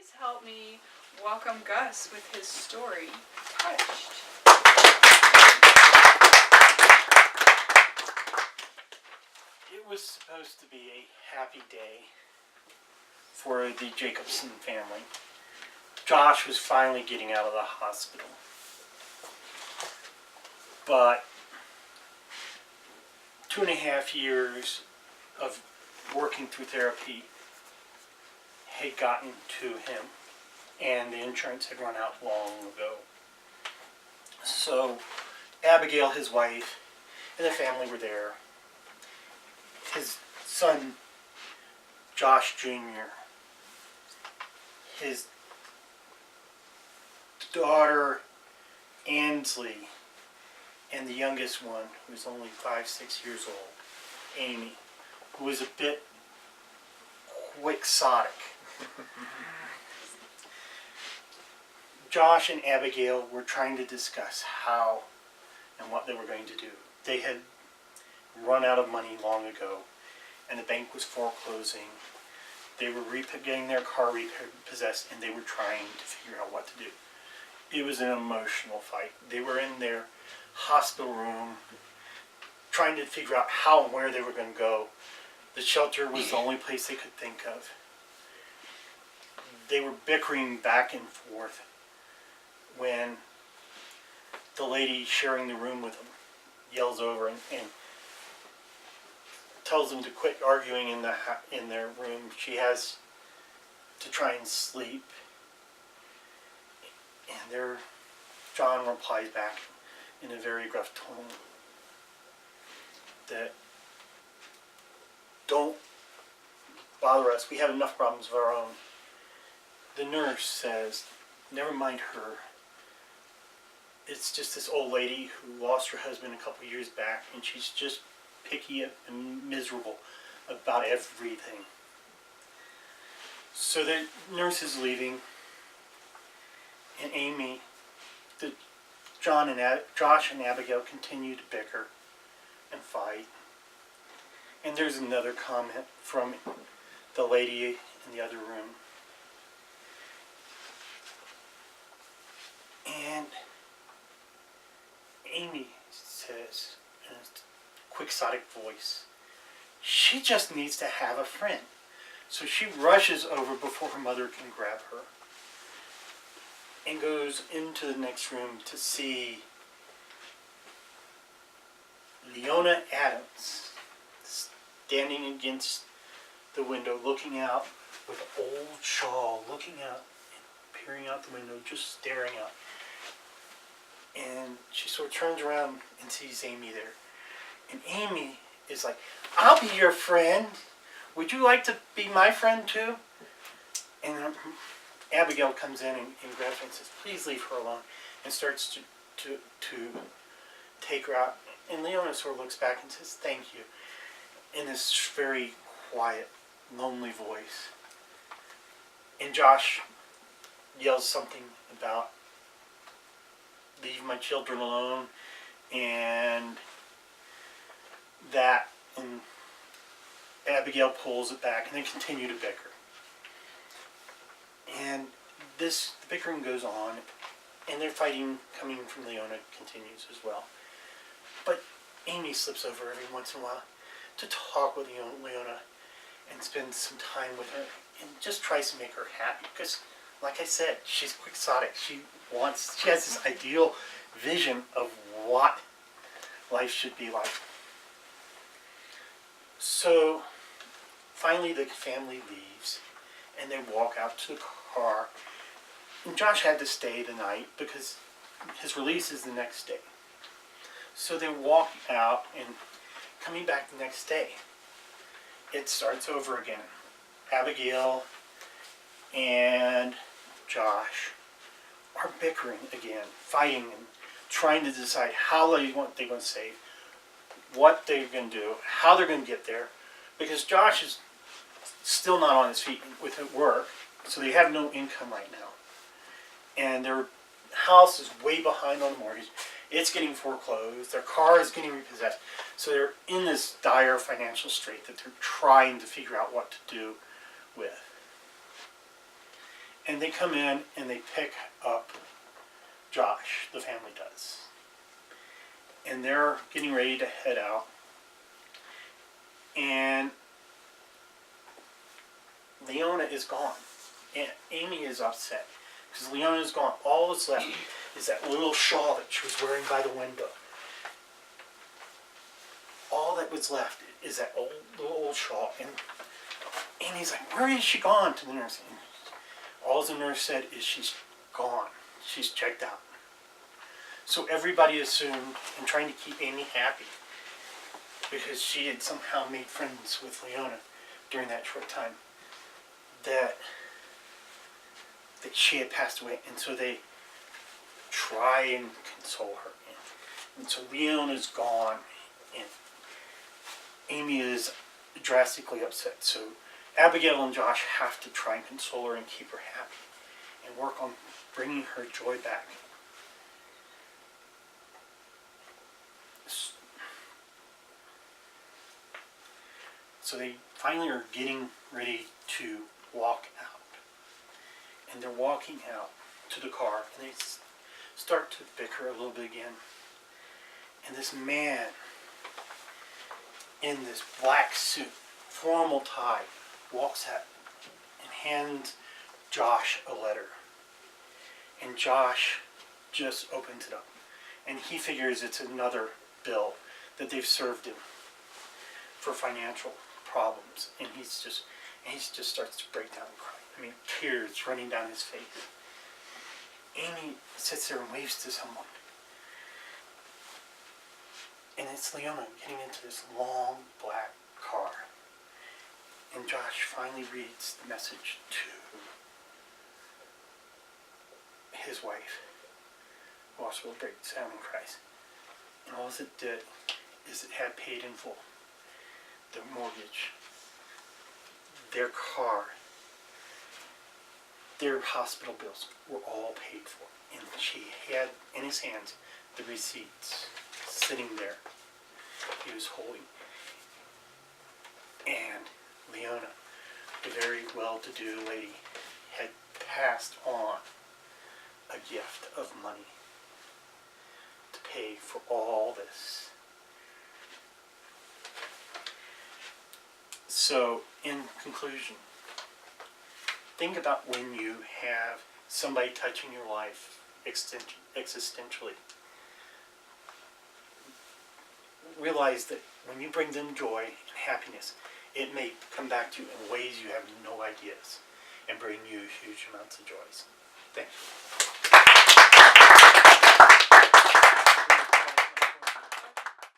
please help me welcome Gus with his story, Touched. It was supposed to be a happy day for the Jacobson family. Josh was finally getting out of the hospital. But 2.5 years of working through therapy had gotten to him, and the insurance had run out long ago. So Abigail, his wife, and the family were there. His son, Josh Jr., his daughter, Ansley, and the youngest one, who was only 5-6 years old, Amy, who was a bit quixotic. Josh and Abigail were trying to discuss how and what they were going to do. They had run out of money long ago, and the bank was foreclosing. They were getting their car repossessed, and they were trying to figure out what to do. It was an emotional fight. They were in their hospital room trying to figure out how and where they were going to go. The shelter was the only place they could think of. They were bickering back and forth when the lady sharing the room with them yells over and tells them to quit arguing in their room. She has to try and sleep. And John replies back in a very gruff tone that, "Don't bother us. We have enough problems of our own." The nurse says, "Never mind her. It's just this old lady who lost her husband a couple years back, and she's just picky and miserable about everything." So the nurse is leaving, and Amy, Josh and Abigail continue to bicker and fight. And there's another comment from the lady in the other room. And Amy says in a quixotic voice, she just needs to have a friend. So she rushes over before her mother can grab her and goes into the next room to see Leona Adams standing against the window, looking out with an old shawl, looking out and peering out the window, just staring out. And she sort of turns around and sees Amy there. And Amy is like, "I'll be your friend. Would you like to be my friend too?" And Abigail comes in and grabs her and says, "Please leave her alone," and starts to take her out. And Leona sort of looks back and says, "Thank you," in this very quiet, lonely voice. And Josh yells something about, "Leave my children alone," and Abigail pulls it back, and they continue to bicker. And the bickering goes on, and their fighting coming from Leona continues as well. But Amy slips over every once in a while to talk with Leona and spend some time with her and just tries to make her happy. Because, like I said, she's quixotic. She has this ideal vision of what life should be like. So finally the family leaves and they walk out to the car. And Josh had to stay the night because his release is the next day. So they walk out, and coming back the next day, it starts over again. Abigail and Josh are bickering again, fighting and trying to decide how they're going to save, what they're going to do, how they're going to get there, because Josh is still not on his feet with work, so they have no income right now. And their house is way behind on the mortgage. It's getting foreclosed. Their car is getting repossessed. So they're in this dire financial strait that they're trying to figure out what to do with. And they come in and they pick up Josh, the family does. And they're getting ready to head out. And Leona is gone. And Amy is upset because Leona is gone. All that's left is that little shawl that she was wearing by the window. All that was left is that little old shawl. And Amy's like, where is she gone? To the nurse. And all the nurse said is she's gone. She's checked out. So everybody assumed, and trying to keep Amy happy, because she had somehow made friends with Leona during that short time, that she had passed away. And so they try and console her. And so Leona's gone, and Amy is drastically upset. So Abigail and Josh have to try and console her and keep her happy and work on bringing her joy back. So they finally are getting ready to walk out. And they're walking out to the car, and they start to bicker a little bit again. And this man in this black suit, formal tie, walks out and hands Josh a letter. And Josh just opens it up. And he figures it's another bill that they've served him for financial problems. And he just starts to break down and cry. I mean, tears running down his face. Amy sits there and waves to someone. And it's Leona getting into this long black car. And Josh finally reads the message to his wife, who also breaks down and cries. And all it did is it had paid in full the mortgage, their car, their hospital bills were all paid for. And she had in his hands the receipts sitting there. He was holding. And Leona, the very well-to-do lady, had passed on a gift of money to pay for all this. So, in conclusion, think about when you have somebody touching your life existentially. Realize that when you bring them joy and happiness, it may come back to you in ways you have no ideas and bring you huge amounts of joys. Thank you.